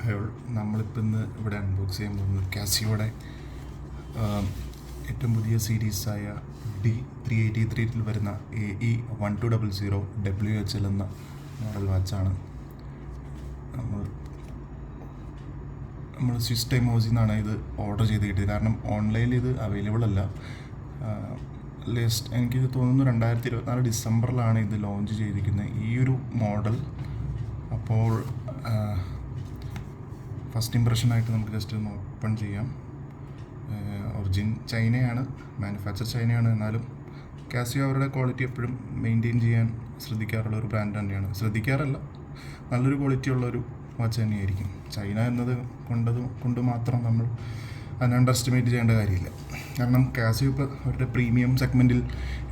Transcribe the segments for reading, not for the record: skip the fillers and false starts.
ഹയോൾ നമ്മളിപ്പോൾ ഇന്ന് ഇവിടെ അൺബോക്സ് ചെയ്യാൻ പോകുന്നത് കാസിയോയുടെ ഏറ്റവും പുതിയ സീരീസായ D383 വരുന്ന AE1200WHL എന്ന മോഡൽ വാച്ചാണ്. നമ്മൾ സ്വിസ് ടൈം ഹൗസിൽ നിന്നാണ് ഇത് ഓർഡർ ചെയ്ത് കിട്ടിയത്. കാരണം ഓൺലൈനിൽ ഇത് അവൈലബിൾ അല്ല. എനിക്ക് തോന്നുന്നു 2024 ഡിസംബറിലാണ് ഇത് ലോഞ്ച് ചെയ്തിരിക്കുന്നത് ഈ ഒരു മോഡൽ. അപ്പോൾ ഫസ്റ്റ് ഇംപ്രഷനായിട്ട് നമുക്ക് ജസ്റ്റ് ഒന്ന് ഓപ്പൺ ചെയ്യാം. ഒറിജിൻ ചൈനയാണ്, മാനുഫാക്ചർ ചൈനയാണ്. എന്നാലും കാസിയോ അവരുടെ ക്വാളിറ്റി എപ്പോഴും മെയിൻറ്റെയിൻ ചെയ്യാൻ ശ്രദ്ധിക്കാറുള്ള ഒരു ബ്രാൻഡ് തന്നെയാണ്. ശ്രദ്ധിക്കാറല്ല, നല്ലൊരു ക്വാളിറ്റി ഉള്ളൊരു വാച്ച് തന്നെയായിരിക്കും. ചൈന എന്നത് കൊണ്ട് മാത്രം നമ്മൾ അതിനെ അണ്ടർ എസ്റ്റിമേറ്റ് ചെയ്യേണ്ട കാര്യമില്ല. കാരണം കാസിയോ ഇപ്പോൾ അവരുടെ പ്രീമിയം സെഗ്മെൻറ്റിൽ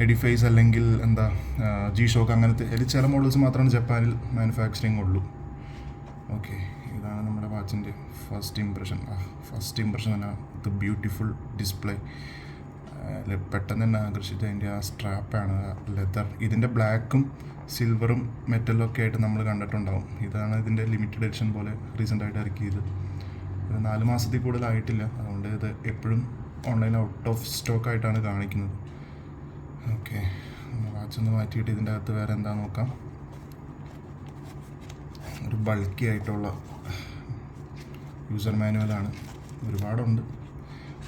എഡിഫൈസ് അല്ലെങ്കിൽ G-Shock അങ്ങനത്തെ ചില മോഡൽസ് മാത്രമാണ് ജപ്പാനിൽ മാനുഫാക്ചറിങ് ഉള്ളൂ. ഓക്കെ, ഇതാണ് നമ്മുടെ വാച്ചിൻ്റെ ഫസ്റ്റ് ഇംപ്രഷൻ തന്നെ. ഇത് ബ്യൂട്ടിഫുൾ ഡിസ്പ്ലേ പെട്ടെന്ന് തന്നെ ആകർഷിച്ച അതിൻ്റെ ആ സ്ട്രാപ്പാണ്, ലെതർ. ഇതിൻ്റെ ബ്ലാക്കും സിൽവറും മെറ്റലും ഒക്കെ ആയിട്ട് നമ്മൾ കണ്ടിട്ടുണ്ടാവും. ഇതാണ് ഇതിൻ്റെ ലിമിറ്റഡ് എഡിഷൻ പോലെ റീസെൻ്റായിട്ട് ഇറക്കിയത്. ഒരു 4 മാസത്തിൽ കൂടുതലായിട്ടില്ല. അതുകൊണ്ട് ഇത് എപ്പോഴും ഓൺലൈൻ ഔട്ട് ഓഫ് സ്റ്റോക്ക് ആയിട്ടാണ് കാണിക്കുന്നത്. ഓക്കെ, വാച്ചൊന്ന് മാറ്റിയിട്ട് ഇതിൻ്റെ അകത്ത് വേറെ എന്താ നോക്കാം. ഒരു ബൾക്കി ആയിട്ടുള്ള യൂസർ മാനുവലാണ്, ഒരുപാടുണ്ട്.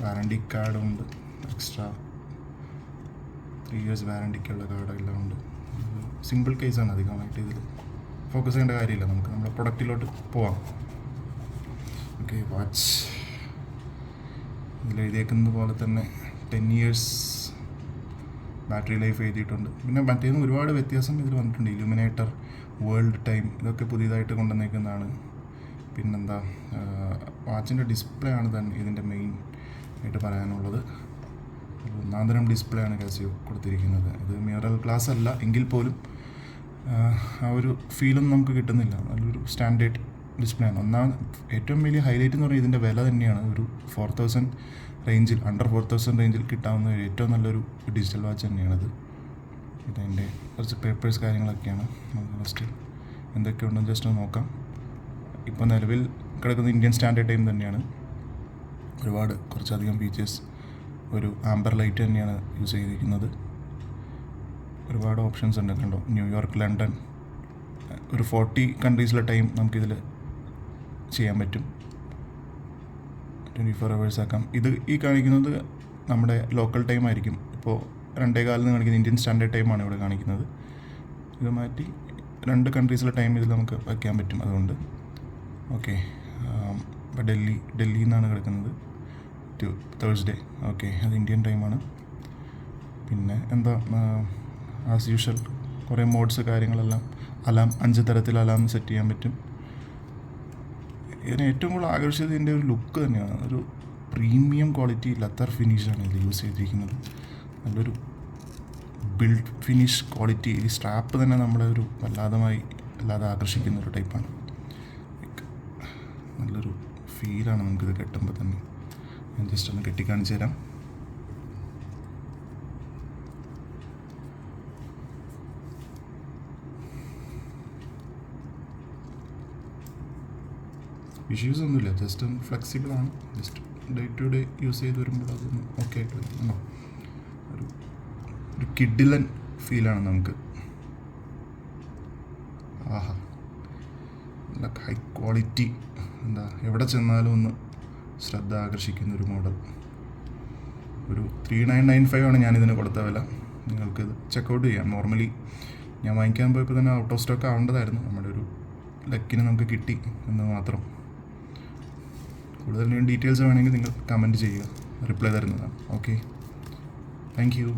വാറണ്ടി കാർഡുണ്ട്, എക്സ്ട്രാ 3 years വാറണ്ടിക്കുള്ള കാർഡെല്ലാം ഉണ്ട്. സിമ്പിൾ കേസാണ്, അധികമായിട്ട് ഇതിൽ ഫോക്കസ് ചെയ്യേണ്ട കാര്യമില്ല. നമുക്ക് നമ്മുടെ പ്രൊഡക്റ്റിലോട്ട് പോവാം. ഓക്കെ, വാച്ച് ഇതിൽ എഴുതിയേക്കുന്നത് പോലെ തന്നെ 10 years ബാറ്ററി ലൈഫ് എഴുതിയിട്ടുണ്ട്. പിന്നെ മറ്റേന്ന് ഒരുപാട് വ്യത്യാസം ഇതിൽ വന്നിട്ടുണ്ട്. ഇലുമിനേറ്റർ, വേൾഡ് ടൈം, ഇതൊക്കെ പുതിയതായിട്ട് കൊണ്ടുവന്നേക്കുന്നതാണ്. പിന്നെന്താ, വാച്ചിൻ്റെ ഡിസ്പ്ലേ ആണ് തന്നെ ഇതിൻ്റെ മെയിൻ ആയിട്ട് പറയാനുള്ളത്. ഒന്നാന്തരം ഡിസ്പ്ലേ ആണ് കാസിയോ കൊടുത്തിരിക്കുന്നത്. ഇത് മിറർ ഗ്ലാസ് അല്ല എങ്കിൽ പോലും ആ ഒരു ഫീലൊന്നും നമുക്ക് കിട്ടുന്നില്ല. നല്ലൊരു സ്റ്റാൻഡേർഡ് ഡിസ്പ്ലേ ആണ്. ഏറ്റവും വലിയ ഹൈലൈറ്റ് എന്ന് പറയുന്നത് ഇതിൻ്റെ വില തന്നെയാണ്. ഒരു 4000 റേഞ്ചിൽ, അണ്ടർ 4000 റേഞ്ചിൽ കിട്ടാവുന്ന ഏറ്റവും നല്ലൊരു ഡിജിറ്റൽ വാച്ച് തന്നെയാണിത്. ഇതിൻ്റെ കുറച്ച് പേപ്പേഴ്സ് കാര്യങ്ങളൊക്കെയാണ്. നമുക്ക് ഫസ്റ്റ് എന്തൊക്കെയുണ്ടെന്ന് ജസ്റ്റ് നോക്കാം. ഇപ്പോൾ നിലവിൽ കിടക്കുന്ന ഇന്ത്യൻ സ്റ്റാൻഡേർഡ് ടൈം തന്നെയാണ്. കുറച്ചധികം ഫീച്ചേഴ്സ്, ഒരു ആംബർ ലൈറ്റ് തന്നെയാണ് യൂസ് ചെയ്തിരിക്കുന്നത്. ഒരുപാട് ഓപ്ഷൻസ് ഉണ്ട്. കണ്ടോ, ന്യൂയോർക്ക്, ലണ്ടൻ, ഒരു 40 കൺട്രീസിലെ ടൈം നമുക്കിതിൽ ചെയ്യാൻ പറ്റും. 24 hours ആക്കാം. ഈ കാണിക്കുന്നത് നമ്മുടെ ലോക്കൽ ടൈം ആയിരിക്കും. ഇപ്പോൾ 2:15 കാണിക്കുന്ന ഇന്ത്യൻ സ്റ്റാൻഡേർഡ് ടൈമാണ് ഇവിടെ കാണിക്കുന്നത്. ഇത് മാറ്റി 2 കൺട്രീസിലെ ടൈം ഇതിൽ നമുക്ക് വയ്ക്കാൻ പറ്റും. അതുകൊണ്ട് ഓക്കെ, ഇപ്പോൾ ഡൽഹിയിൽ നിന്നാണ് കിടക്കുന്നത്, തേഴ്സ്ഡേ. ഓക്കെ, അത് ഇന്ത്യൻ ടൈമാണ്. പിന്നെ ആസ് യൂഷ്വൽ കുറേ മോഡ്സ് കാര്യങ്ങളെല്ലാം, 5 തരത്തിൽ അലാം സെറ്റ് ചെയ്യാൻ പറ്റും. ഇതിന് ഏറ്റവും കൂടുതൽ ആകർഷിച്ചത് ഇതിൻ്റെ ഒരു ലുക്ക് തന്നെയാണ്. ഒരു പ്രീമിയം ക്വാളിറ്റി ലെതർ ഫിനിഷാണ് ഇതിൽ യൂസ് ചെയ്തിരിക്കുന്നത്. നല്ലൊരു ബിൽഡ് ഫിനിഷ് ക്വാളിറ്റി. ഈ സ്ട്രാപ്പ് തന്നെ നമ്മളെ ഒരു വല്ലാതെ ആകർഷിക്കുന്ന ഒരു ടൈപ്പാണ്. നല്ലൊരു ഫീലാണ് നമുക്കിത് കെട്ടുമ്പോൾ തന്നെ. ഞാൻ ജസ്റ്റ് ഒന്ന് കെട്ടിക്കാണിച്ചു തരാം. ഇഷ്യൂസ് ഒന്നുമില്ല, ജസ്റ്റ് ഒന്ന് ഫ്ലെക്സിബിളാണ്. Just day to day use ചെയ്ത് വരുമ്പോൾ അതൊന്ന് ഓക്കെ ആയിട്ട് വരും. ഒരു കിഡിലൻ ഫീലാണ് നമുക്ക്. നല്ല ഹൈ ക്വാളിറ്റി, എവിടെ ചെന്നാലും ഒന്ന് ശ്രദ്ധ ആകർഷിക്കുന്ന ഒരു മോഡൽ. ഒരു 3995 ആണ് ഞാനിതിന് കൊടുത്ത വില. നിങ്ങൾക്കിത് ചെക്കൗട്ട് ചെയ്യാം. നോർമലി ഞാൻ വാങ്ങിക്കാൻ പോയപ്പോൾ തന്നെ ഔട്ട് ഓഫ് സ്റ്റോക്ക് ആവേണ്ടതായിരുന്നു. നമ്മുടെ ഒരു ലക്കിന് നമുക്ക് കിട്ടി എന്ന് മാത്രം. കൂടുതൽ ഡീറ്റെയിൽസ് വേണമെങ്കിൽ നിങ്ങൾ കമൻറ്റ് ചെയ്യുക, റിപ്ലൈ തരുന്നതാണ്. Okay, thank you.